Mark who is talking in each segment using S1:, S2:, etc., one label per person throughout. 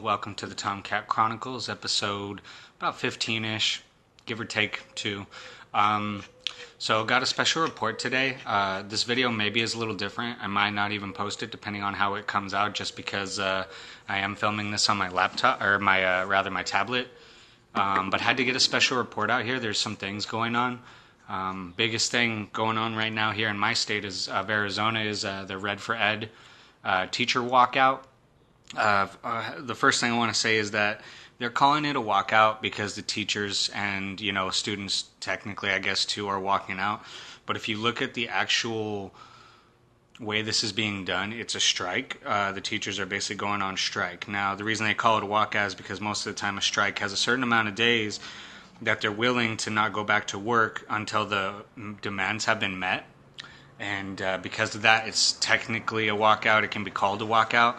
S1: welcome to the Tomcat Chronicles, episode about 15-ish, give or take two. Got a special report today. This video maybe is a little different. I might not even post it depending on how it comes out, just because I am filming this on my laptop, or my tablet. But had to get a special report out here. There's some things going on. Biggest thing going on right now here in my state of Arizona is the Red for Ed teacher walkout. The first thing I want to say is that they're calling it a walkout because the teachers and, students technically, I guess, too, are walking out. But if you look at the actual way this is being done, it's a strike. The teachers are basically going on strike. Now, the reason they call it a walkout is because most of the time a strike has a certain amount of days that they're willing to not go back to work until the demands have been met. And because of that, it's technically a walkout. It can be called a walkout.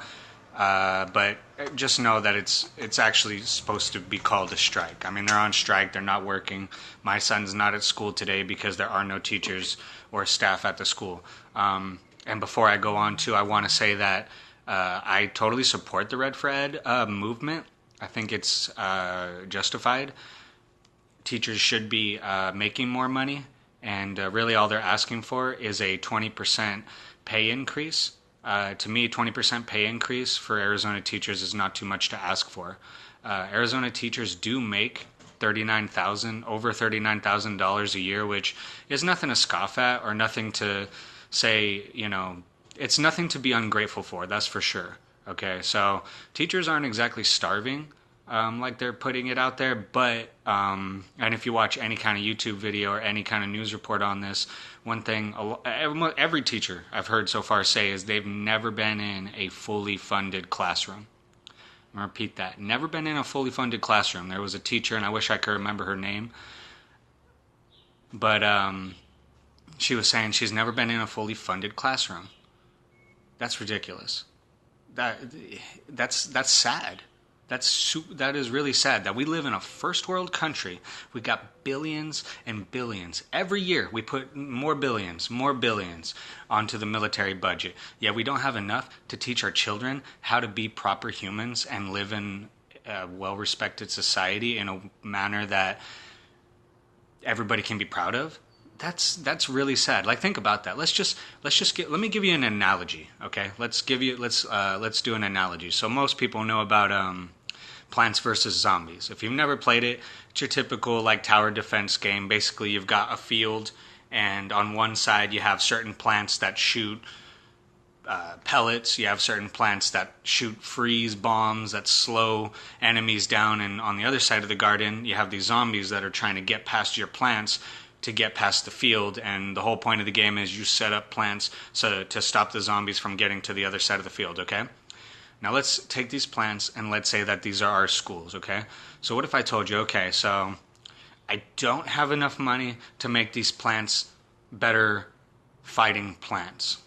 S1: But just know that it's actually supposed to be called a strike. I mean, they're on strike. They're not working. My son's not at school today because there are no teachers or staff at the school. And before I go on to, I want to say that I totally support the Red for Ed movement. I think it's justified. Teachers should be making more money, and really all they're asking for is a 20% pay increase. To me, 20% pay increase for Arizona teachers is not too much to ask for. Arizona teachers do make over $39,000 a year, which is nothing to scoff at or nothing to say, it's nothing to be ungrateful for, that's for sure. Okay, so teachers aren't exactly starving like they're putting it out there, but and if you watch any kind of YouTube video or any kind of news report on this, one thing every teacher I've heard so far say is they've never been in a fully funded classroom. I'm going to repeat that. Never been in a fully funded classroom. There was a teacher, and I wish I could remember her name, but she was saying she's never been in a fully funded classroom. That's ridiculous. That's sad. That is really sad that we live in a first world country. We got billions and billions. Every year we put more billions onto the military budget. Yet we don't have enough to teach our children how to be proper humans and live in a well-respected society in a manner that everybody can be proud of. That's really sad. Like, think about that. Let me give you an analogy, okay? Let's do an analogy. So most people know about Plants vs. Zombies. If you've never played it, it's your typical tower defense game. Basically, you've got a field, and on one side you have certain plants that shoot pellets. You have certain plants that shoot freeze bombs that slow enemies down, and on the other side of the garden, you have these zombies that are trying to get past your plants to get past the field, and the whole point of the game is you set up plants to stop the zombies from getting to the other side of the field, okay? Now let's take these plants and let's say that these are our schools, okay? So what if I told you, okay, so I don't have enough money to make these plants better fighting plants.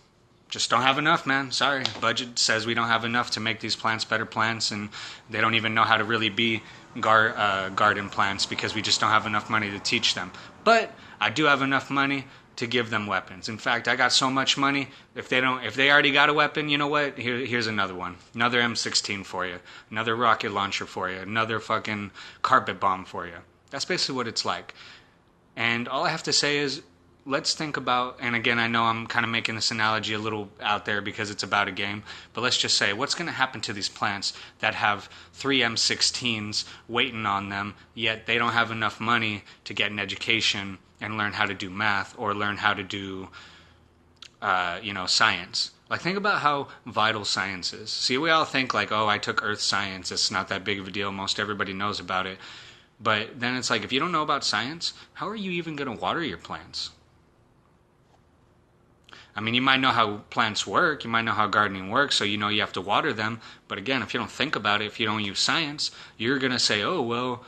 S1: Just don't have enough, man. Sorry. Budget says we don't have enough to make these plants better plants, and they don't even know how to really be garden plants because we just don't have enough money to teach them. But I do have enough money to give them weapons. In fact, I got so much money, if they already got a weapon, you know what? Here's another one. Another M16 for you. Another rocket launcher for you. Another fucking carpet bomb for you. That's basically what it's like. And all I have to say is, let's think about, and again, I know I'm kind of making this analogy a little out there because it's about a game, but let's just say, what's going to happen to these plants that have 3 M16s waiting on them, yet they don't have enough money to get an education and learn how to do math or learn how to do, science. Think about how vital science is. See, we all think I took earth science. It's not that big of a deal. Most everybody knows about it. But then it's if you don't know about science, how are you even going to water your plants? I mean, you might know how plants work, you might know how gardening works, so you know you have to water them. But again, if you don't think about it, if you don't use science, you're going to say, oh, well,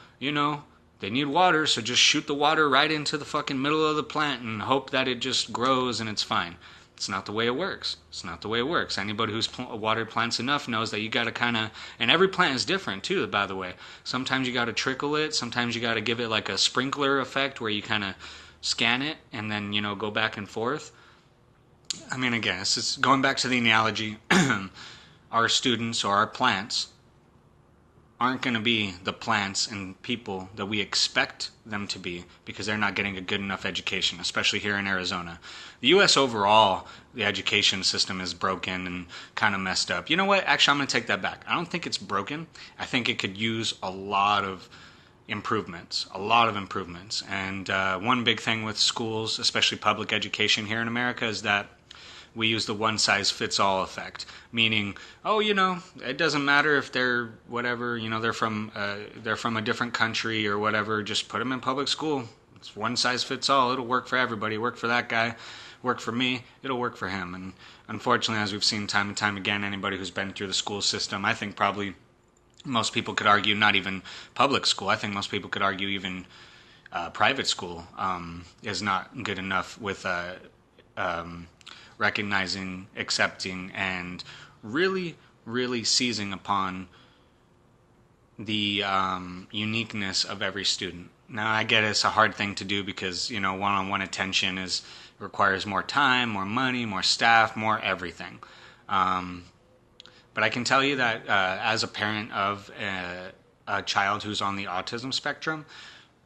S1: they need water, so just shoot the water right into the fucking middle of the plant and hope that it just grows and it's fine. It's not the way it works. It's not the way it works. Anybody who's watered plants enough knows that you got to kind of, and every plant is different too, by the way. Sometimes you got to trickle it, sometimes you got to give it a sprinkler effect where you kind of scan it and then, go back and forth. I mean, again, it's just going back to the analogy, our students or our plants aren't going to be the plants and people that we expect them to be because they're not getting a good enough education, especially here in Arizona. The U.S. overall, the education system is broken and kind of messed up. You know what? Actually, I'm going to take that back. I don't think it's broken. I think it could use a lot of improvements, And one big thing with schools, especially public education here in America, is that we use the one-size-fits-all effect, meaning, oh, it doesn't matter if they're whatever, they're from a different country or whatever. Just put them in public school. It's one-size-fits-all. It'll work for everybody. Work for that guy. Work for me. It'll work for him. And unfortunately, as we've seen time and time again, anybody who's been through the school system, I think probably most people could argue not even public school. I think most people could argue even private school is not good enough with recognizing, accepting, and really, really seizing upon the uniqueness of every student. Now, I get it's a hard thing to do because, one-on-one attention requires more time, more money, more staff, more everything. But I can tell you that as a parent of a child who's on the autism spectrum,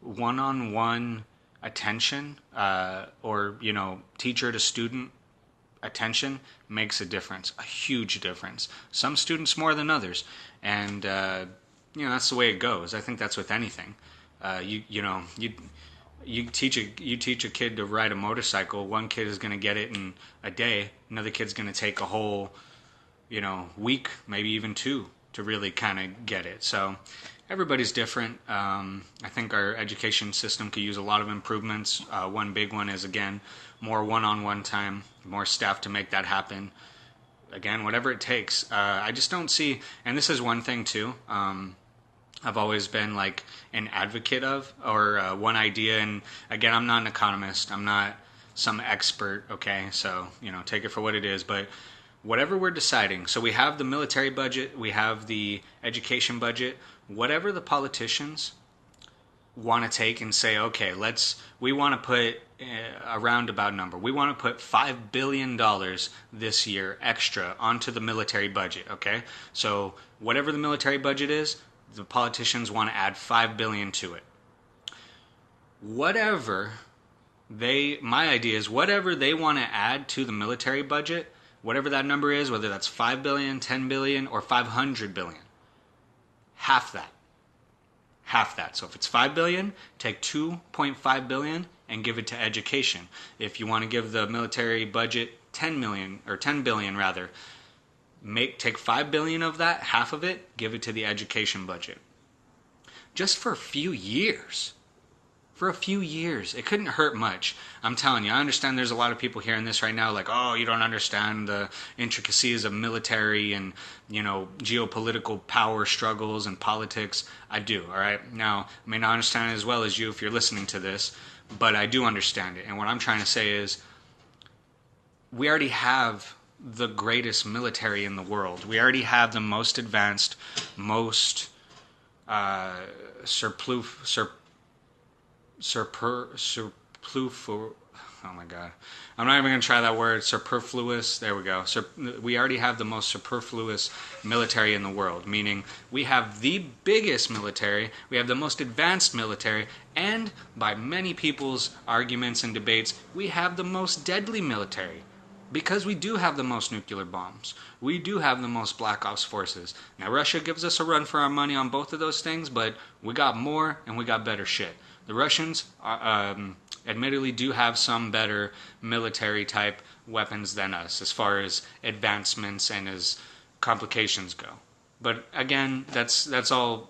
S1: one-on-one attention or, teacher to student attention makes a difference, a huge difference. Some students more than others, and that's the way it goes. I think that's with anything. You teach a kid to ride a motorcycle. One kid is going to get it in a day. Another kid's going to take a whole week, maybe even 2, to really kind of get it. So everybody's different. I think our education system could use a lot of improvements. One big one is, again, more one-on-one time, more staff to make that happen. Again, whatever it takes. I just don't see, and this is one thing too, I've always been like an advocate of, or one idea, and again, I'm not an economist, I'm not some expert, okay, so, take it for what it is, but whatever we're deciding, so we have the military budget, we have the education budget, whatever the politicians want to take and say, okay, we want to put a roundabout number. We want to put $5 billion this year extra onto the military budget, okay? So whatever the military budget is, the politicians want to add $5 billion to it. My idea is whatever they want to add to the military budget, whatever that number is, whether that's $5 billion, $10 billion, or $500 billion, half that. So if it's $5 billion, take $2.5 billion and give it to education. If you want to give the military budget $10 billion rather, take $5 billion of that, half of it, give it to the education budget. Just for a few years. It couldn't hurt much. I'm telling you, I understand there's a lot of people hearing this right now like, oh, you don't understand the intricacies of military and, geopolitical power struggles and politics. I do, all right? Now, I may not understand it as well as you if you're listening to this, but I do understand it. And what I'm trying to say is we already have the greatest military in the world. We already have the most advanced, most oh my god, I'm not even going to try that word, superfluous, there we go. We already have the most superfluous military in the world, meaning we have the biggest military, we have the most advanced military, and by many people's arguments and debates, we have the most deadly military. Because we do have the most nuclear bombs. We do have the most Black Ops forces. Now, Russia gives us a run for our money on both of those things, but we got more and we got better shit. The Russians admittedly do have some better military-type weapons than us as far as advancements and as complications go. But again, that's all,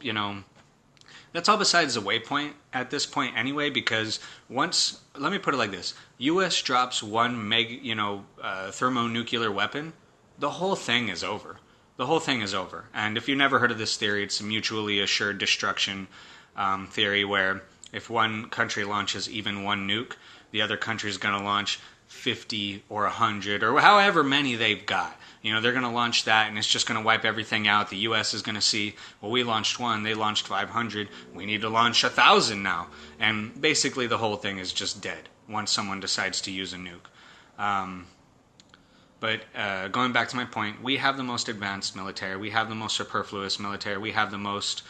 S1: that's all besides the waypoint at this point anyway, because let me put it like this, U.S. drops one thermonuclear weapon, the whole thing is over. And if you've never heard of this theory, it's a mutually assured destruction theory where if one country launches even one nuke, the other country is going to launch 50 or 100 or however many they've got. They're going to launch that and it's just going to wipe everything out. The U.S. is going to see, well, we launched one, they launched 500, we need to launch 1,000 now. And basically the whole thing is just dead once someone decides to use a nuke. But going back to my point, we have the most advanced military. We have the most superfluous military. We have the most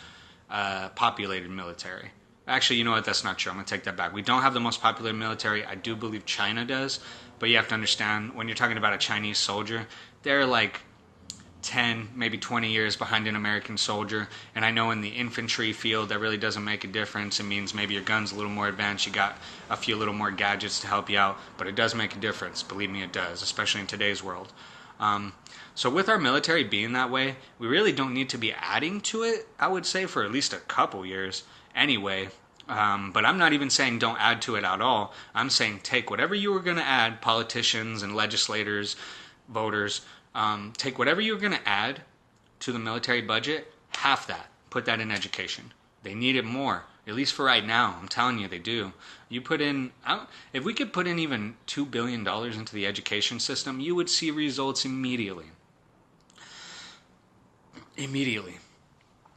S1: populated military. Actually, you know what? That's not true. I'm going to take that back. We don't have the most populated military. I do believe China does. But you have to understand, when you're talking about a Chinese soldier, they're like 10, maybe 20 years behind an American soldier. And I know in the infantry field, that really doesn't make a difference. It means maybe your gun's a little more advanced. You got a few little more gadgets to help you out. But it does make a difference. Believe me, it does, especially in today's world. So with our military being that way, we really don't need to be adding to it, I would say, for at least a couple years anyway. But I'm not even saying don't add to it at all. I'm saying take whatever you were going to add, politicians and legislators, voters, take whatever you're going to add to the military budget, half that, put that in education. They need it more, at least for right now. I'm telling you, they do. You put in, if we could put in even $2 billion into the education system, you would see results immediately. Immediately.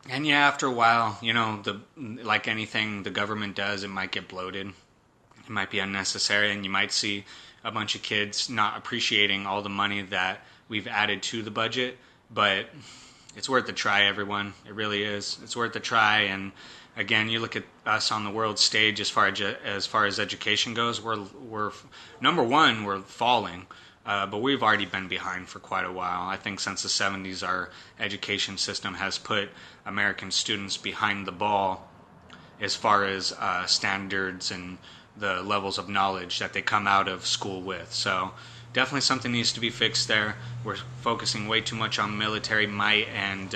S1: And yeah, after a while, you know, like anything the government does, it might get bloated. It might be unnecessary, and you might see a bunch of kids not appreciating all the money that we've added to the budget. But it's worth a try, everyone. It really is. It's worth a try. And again, you look at us on the world stage as far as education goes. We're number one. We're falling. But we've already been behind for quite a while. I think since the 70s, our education system has put American students behind the ball as far as standards and the levels of knowledge that they come out of school with. So definitely something needs to be fixed there. We're focusing way too much on military might and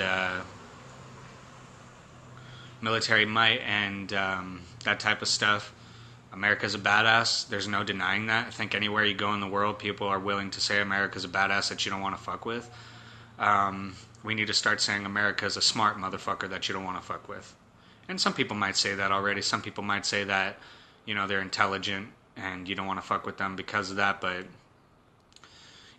S1: that type of stuff. America's a badass. There's no denying that. I think anywhere you go in the world, people are willing to say America's a badass that you don't want to fuck with. We need to start saying America's a smart motherfucker that you don't want to fuck with. And some people might say that already. Some people might say that, you know, they're intelligent and you don't want to fuck with them because of that. But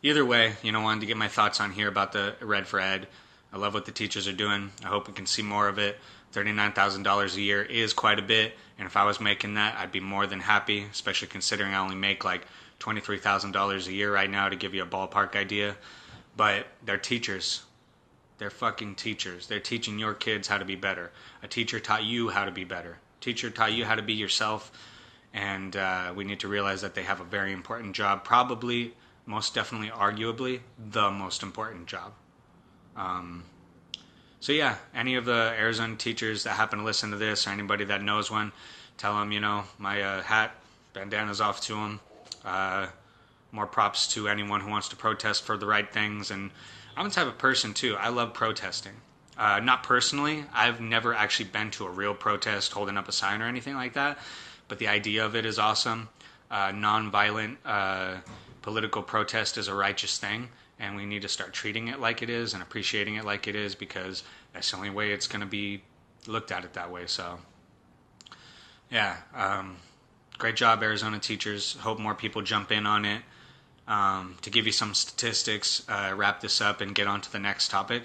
S1: either way, you know, wanted to get my thoughts on here about the Red for Ed. I love what the teachers are doing. I hope we can see more of it. $39,000 a year is quite a bit, and if I was making that, I'd be more than happy, especially considering I only make like $23,000 a year right now, to give you a ballpark idea. But they're teachers. They're fucking teachers. They're teaching your kids how to be better. A teacher taught you how to be better. A teacher taught you how to be yourself, and we need to realize that they have a very important job, probably, most definitely, arguably, the most important job. So yeah, any of the Arizona teachers that happen to listen to this, or anybody that knows one, tell them, you know, my hat, bandana's off to them. More props to anyone who wants to protest for the right things. And I'm the type of person, too, I love protesting. Not personally. I've never actually been to a real protest holding up a sign or anything like that. But the idea of it is awesome. Non-violent political protest is a righteous thing. And we need to start treating it like it is and appreciating it like it is, because that's the only way it's going to be looked at it that way. So, yeah, great job, Arizona teachers. Hope more people jump in on it. To give you some statistics, wrap this up and get on to the next topic.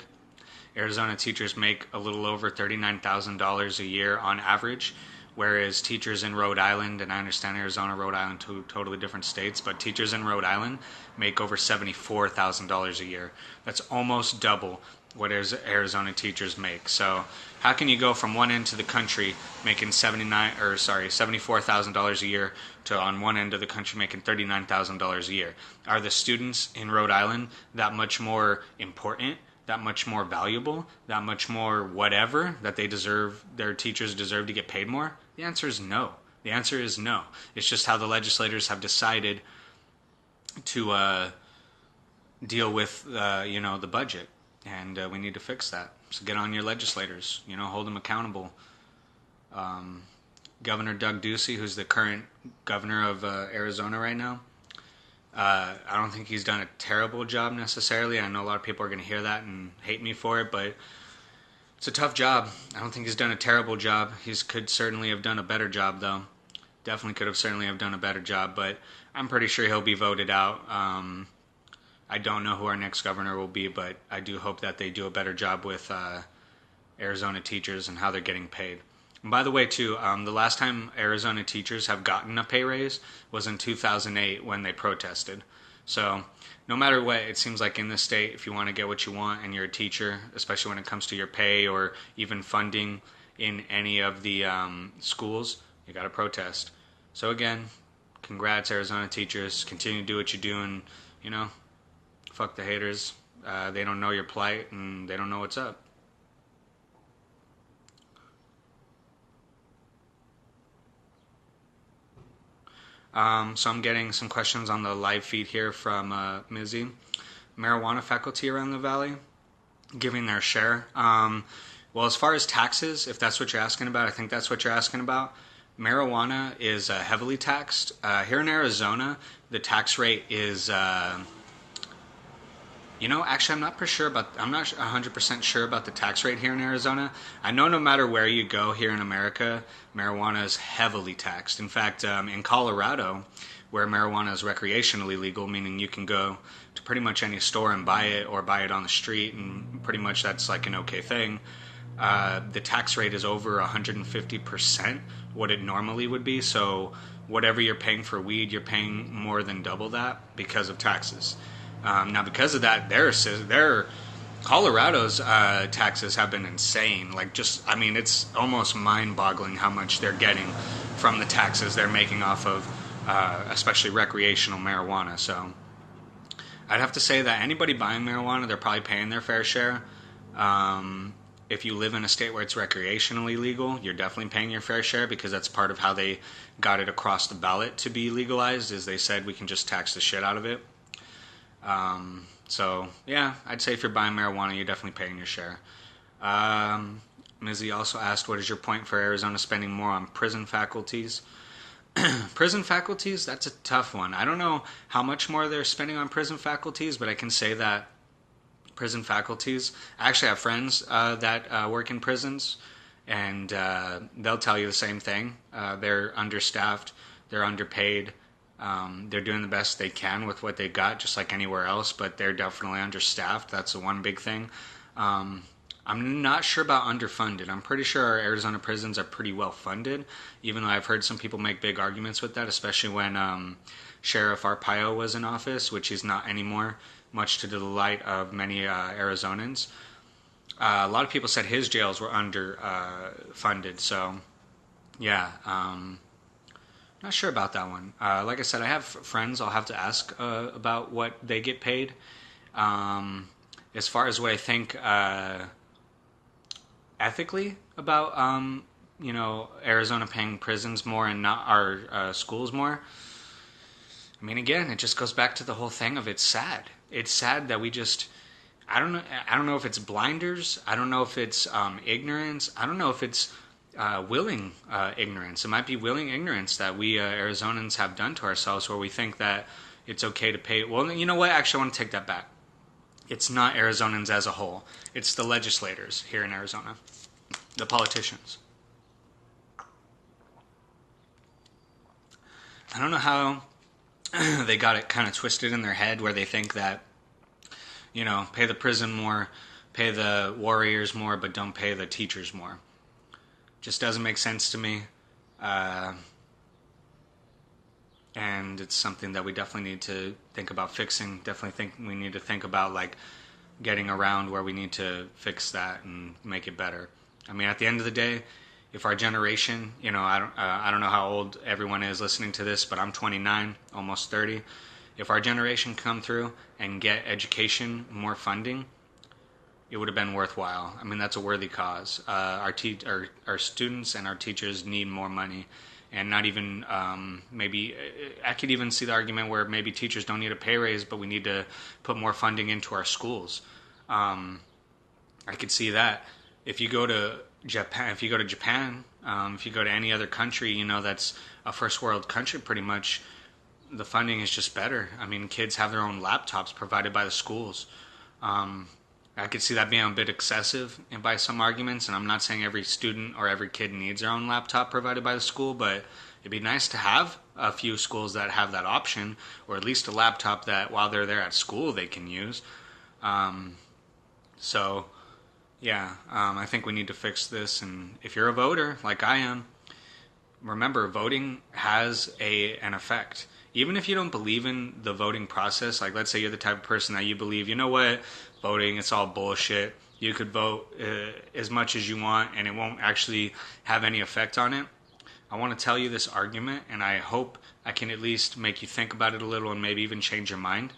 S1: Arizona teachers make a little over $39,000 a year on average, whereas teachers in Rhode Island, and I understand Arizona, Rhode Island, two totally different states, but teachers in Rhode Island make over $74,000 a year. That's almost double what Arizona teachers make. So how can you go from one end of the country making $74,000 a year to on one end of the country making $39,000 a year? Are the students in Rhode Island that much more important, that much more valuable, that much more whatever, that they deserve, their teachers deserve to get paid more? The answer is no. The answer is no. It's just how the legislators have decided to deal with, the budget. And we need to fix that. So get on your legislators, hold them accountable. Governor Doug Ducey, who's the current governor of Arizona right now, I don't think he's done a terrible job necessarily. I know a lot of people are going to hear that and hate me for it, but it's a tough job. I don't think he's done a terrible job. He could certainly have done a better job, though. Definitely could have certainly have done a better job, but I'm pretty sure he'll be voted out. I don't know who our next governor will be, but I do hope that they do a better job with Arizona teachers and how they're getting paid. And by the way, too, the last time Arizona teachers have gotten a pay raise was in 2008 when they protested. So no matter what, it seems like in this state, if you want to get what you want and you're a teacher, especially when it comes to your pay or even funding in any of the schools, you got to protest. So again, congrats, Arizona teachers. Continue to do what you're doing. You know, fuck the haters. They don't know your plight and they don't know what's up. So I'm getting some questions on the live feed here from Mizzy. Marijuana faculty around the valley giving their share. Well, as far as taxes, if that's what you're asking about, I think that's what you're asking about. Marijuana is heavily taxed. Here in Arizona, the tax rate is actually, I'm not 100% sure about the tax rate here in Arizona. I know no matter where you go here in America, marijuana is heavily taxed. In fact, in Colorado, where marijuana is recreationally legal, meaning you can go to pretty much any store and buy it or buy it on the street, and pretty much that's like an okay thing. The tax rate is over 150% what it normally would be. So whatever you're paying for weed, you're paying more than double that because of taxes. Now, because of that, their Colorado's taxes have been insane. It's almost mind-boggling how much they're getting from the taxes they're making off of, especially recreational marijuana. So, I'd have to say that anybody buying marijuana, they're probably paying their fair share. If you live in a state where it's recreationally legal, you're definitely paying your fair share because that's part of how they got it across the ballot to be legalized. Is they said we can just tax the shit out of it. So yeah, I'd say if you're buying marijuana, you're definitely paying your share. Mizzy also asked, what is your point for Arizona spending more on prison faculties? Prison faculties, that's a tough one. I don't know how much more they're spending on prison faculties, but I can say that prison faculties, I actually have friends that work in prisons, and they'll tell you the same thing. They're understaffed, they're underpaid. They're doing the best they can with what they got, just like anywhere else, but they're definitely understaffed. That's the one big thing. I'm not sure about underfunded. I'm pretty sure our Arizona prisons are pretty well funded, even though I've heard some people make big arguments with that, especially when Sheriff Arpaio was in office, which he's not anymore, much to the delight of many Arizonans. A lot of people said his jails were underfunded, so yeah. Not sure about that one. Like I said, I have friends. I'll have to ask about what they get paid. As far as what I think ethically about Arizona paying prisons more and not our schools more. I mean, again, it just goes back to the whole thing of it's sad. It's sad that we just. I don't know. I don't know if it's blinders. I don't know if it's ignorance. I don't know if it's willing ignorance. It might be willing ignorance that we Arizonans have done to ourselves, where we think that it's okay to pay. Well, you know what? Actually, I want to take that back. It's not Arizonans as a whole. It's the legislators here in Arizona, the politicians. I don't know how they got it kind of twisted in their head, where they think that, pay the prison more, pay the warriors more, but don't pay the teachers more. Just doesn't make sense to me. And it's something that we definitely need to think about fixing. Definitely think we need to think about getting around where we need to fix that and make it better. I mean, at the end of the day, if our generation, I don't know how old everyone is listening to this, but I'm 29, almost 30. If our generation come through and get education, more funding, it would have been worthwhile. I mean, that's a worthy cause. Our students and our teachers need more money. And not even, maybe, I could even see the argument where maybe teachers don't need a pay raise, but we need to put more funding into our schools. I could see that. If you go to Japan, if you go to any other country, that's a first world country pretty much, the funding is just better. I mean, kids have their own laptops provided by the schools. I could see that being a bit excessive by some arguments, and I'm not saying every student or every kid needs their own laptop provided by the school, but it'd be nice to have a few schools that have that option, or at least a laptop that while they're there at school they can use. I think we need to fix this, and if you're a voter, like I am, remember, voting has an effect. even if you don't believe in the voting process, like let's say you're the type of person that you believe, you know what, voting, it's all bullshit. You could vote as much as you want and it won't actually have any effect on it. I want to tell you this argument, and I hope I can at least make you think about it a little and maybe even change your mind.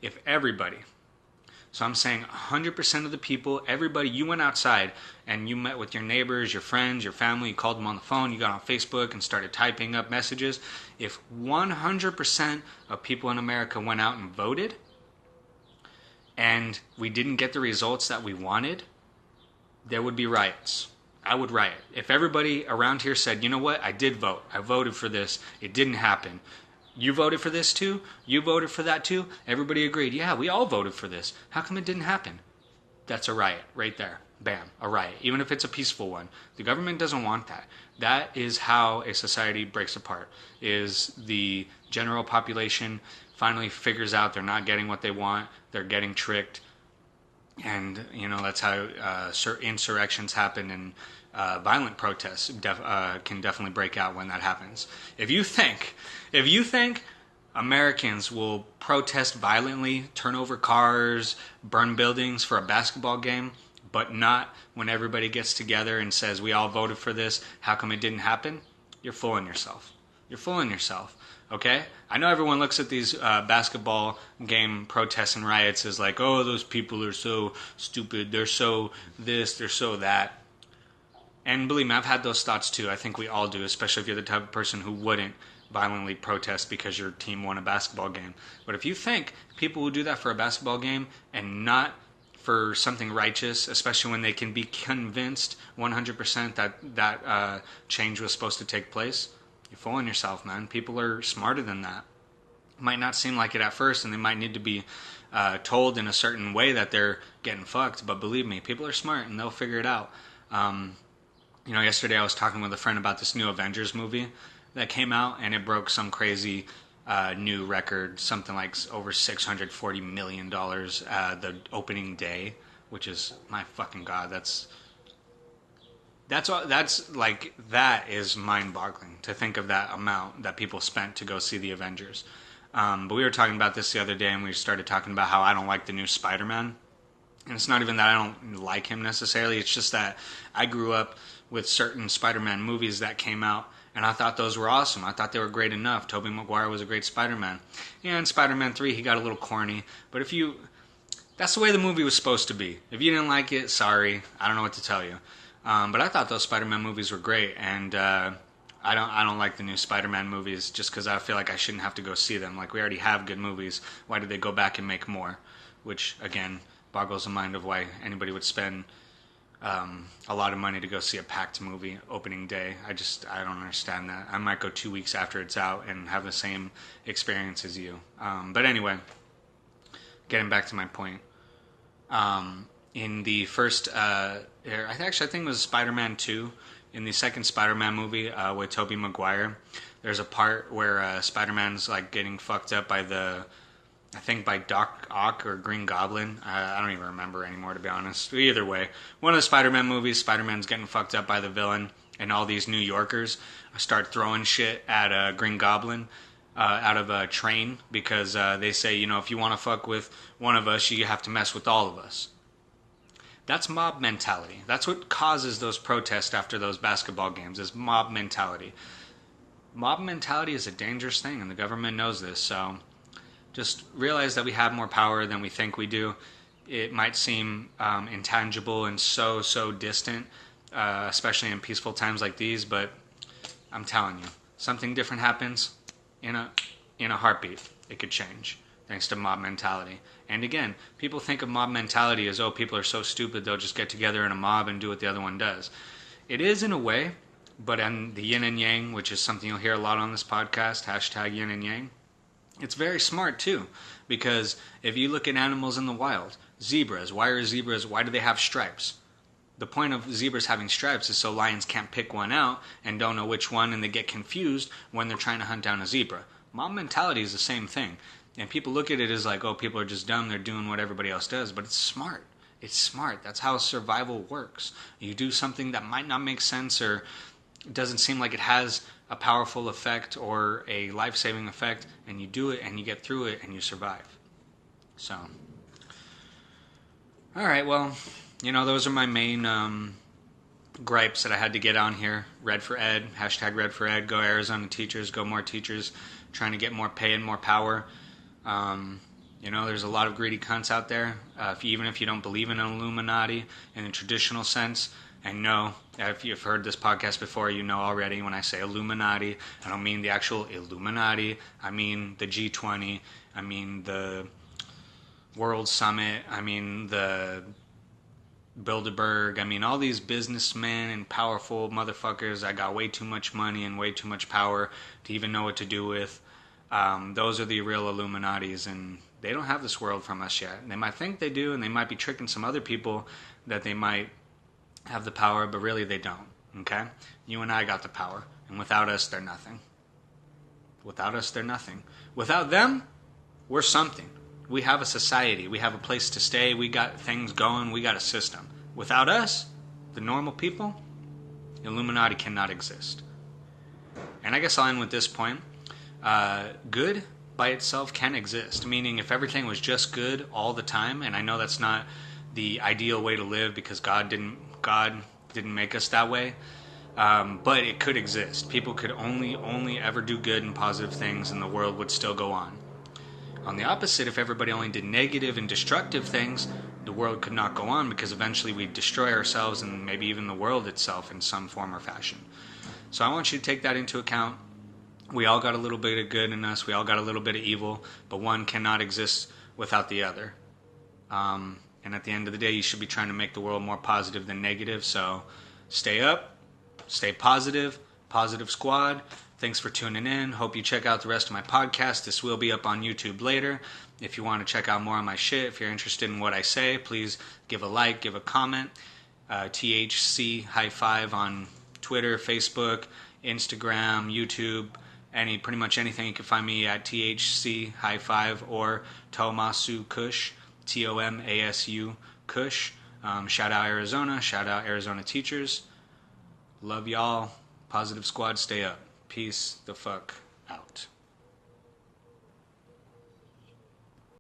S1: If everybody, so I'm saying 100% of the people, everybody, you went outside and you met with your neighbors, your friends, your family, you called them on the phone, you got on Facebook and started typing up messages. If 100% of people in America went out and voted and we didn't get the results that we wanted, there would be riots. I would riot. If everybody around here said, you know what, I did vote. I voted for this. It didn't happen. You voted for this too? You voted for that too? Everybody agreed. Yeah, we all voted for this. How come it didn't happen? That's a riot right there. Bam, a riot. Even if it's a peaceful one. The government doesn't want that. That is how a society breaks apart. Is the general population finally figures out they're not getting what they want. They're getting tricked. And, you know, that's how insurrections happen and violent protests can definitely break out when that happens. If you think Americans will protest violently, turn over cars, burn buildings for a basketball game, but not when everybody gets together and says, we all voted for this, how come it didn't happen? You're fooling yourself. You're fooling yourself. Okay? I know everyone looks at these basketball game protests and riots as like, oh, those people are so stupid. They're so this, they're so that. And believe me, I've had those thoughts too. I think we all do, especially if you're the type of person who wouldn't violently protest because your team won a basketball game. But if you think people will do that for a basketball game and not for something righteous, especially when they can be convinced 100% that change was supposed to take place, you're fooling yourself, man. People are smarter than that. It might not seem like it at first, and they might need to be told in a certain way that they're getting fucked. But believe me, people are smart, and they'll figure it out. You know, yesterday I was talking with a friend about this new Avengers movie that came out, and it broke some crazy new record, something like over $640 million the opening day, which is, my fucking God, that's like, that is mind-boggling to think of that amount that people spent to go see the Avengers. But we were talking about this the other day, and we started talking about how I don't like the new Spider-Man. And it's not even that I don't like him necessarily. It's just that I grew up with certain Spider-Man movies that came out, and I thought those were awesome. I thought they were great enough. Tobey Maguire was a great Spider-Man. Yeah, in Spider-Man 3, he got a little corny. But that's the way the movie was supposed to be. If you didn't like it, sorry. I don't know what to tell you. But I thought those Spider-Man movies were great, and I don't like the new Spider-Man movies just because I feel like I shouldn't have to go see them. Like, we already have good movies. Why did they go back and make more? Which, again, boggles the mind of why anybody would spend a lot of money to go see a packed movie opening day. I don't understand that. I might go 2 weeks after it's out and have the same experience as you. But anyway, getting back to my point. In the first, I think it was Spider-Man 2. In the second Spider-Man movie with Tobey Maguire, there's a part where Spider-Man's like getting fucked up by by Doc Ock or Green Goblin. I don't even remember anymore, to be honest. Either way, one of the Spider-Man movies, Spider-Man's getting fucked up by the villain, and all these New Yorkers start throwing shit at Green Goblin out of a train because they say, you know, if you want to fuck with one of us, you have to mess with all of us. That's mob mentality. That's what causes those protests after those basketball games, is mob mentality. Mob mentality is a dangerous thing, and the government knows this, so just realize that we have more power than we think we do. It might seem intangible and so distant, especially in peaceful times like these, but I'm telling you, something different happens in a heartbeat. It could change, thanks to mob mentality. And again, people think of mob mentality as, oh, people are so stupid, they'll just get together in a mob and do what the other one does. It is in a way, but in the yin and yang, which is something you'll hear a lot on this podcast, hashtag yin and yang, it's very smart too, because if you look at animals in the wild, zebras, why do they have stripes? The point of zebras having stripes is so lions can't pick one out and don't know which one, and they get confused when they're trying to hunt down a zebra. Mob mentality is the same thing. And people look at it as like, oh, people are just dumb, they're doing what everybody else does. But it's smart. It's smart. That's how survival works. You do something that might not make sense or it doesn't seem like it has a powerful effect or a life-saving effect, and you do it and you get through it and you survive. So, all right, well, those are my main gripes that I had to get on here. Red for Ed, hashtag Red for Ed, go Arizona teachers, go more teachers, trying to get more pay and more power. There's a lot of greedy cunts out there, even if you don't believe in an Illuminati in a traditional sense. And no, if you've heard this podcast before, you know already when I say Illuminati, I don't mean the actual Illuminati. I mean the G20. I mean the World Summit. I mean the Bilderberg. I mean all these businessmen and powerful motherfuckers that got way too much money and way too much power to even know what to do with. Those are the real Illuminatis, and they don't have this world from us yet. They might think they do, and they might be tricking some other people that they might have the power, but really they don't, okay? You and I got the power, and without us, they're nothing. Without us, they're nothing. Without them, we're something. We have a society. We have a place to stay. We got things going. We got a system. Without us, the normal people, Illuminati cannot exist. And I guess I'll end with this point. Good by itself can exist, meaning if everything was just good all the time, and I know that's not the ideal way to live because God didn't make us that way, but it could exist. People could only ever do good and positive things, and the world would still go on. On the opposite, if everybody only did negative and destructive things, the world could not go on because eventually we'd destroy ourselves and maybe even the world itself in some form or fashion. So I want you to take that into account. We all got a little bit of good in us. We all got a little bit of evil, but one cannot exist without the other. And at the end of the day, you should be trying to make the world more positive than negative. So stay up, stay positive, Positive Squad. Thanks for tuning in. Hope you check out the rest of my podcast. This will be up on YouTube later. If you want to check out more of my shit, if you're interested in what I say, please give a like, give a comment. THC High Five on Twitter, Facebook, Instagram, YouTube. Pretty much anything. You can find me at THC High Five or Tomasu Kush, Tomasu Kush. Shout out Arizona. Shout out Arizona teachers. Love y'all. Positive Squad, stay up. Peace the fuck out.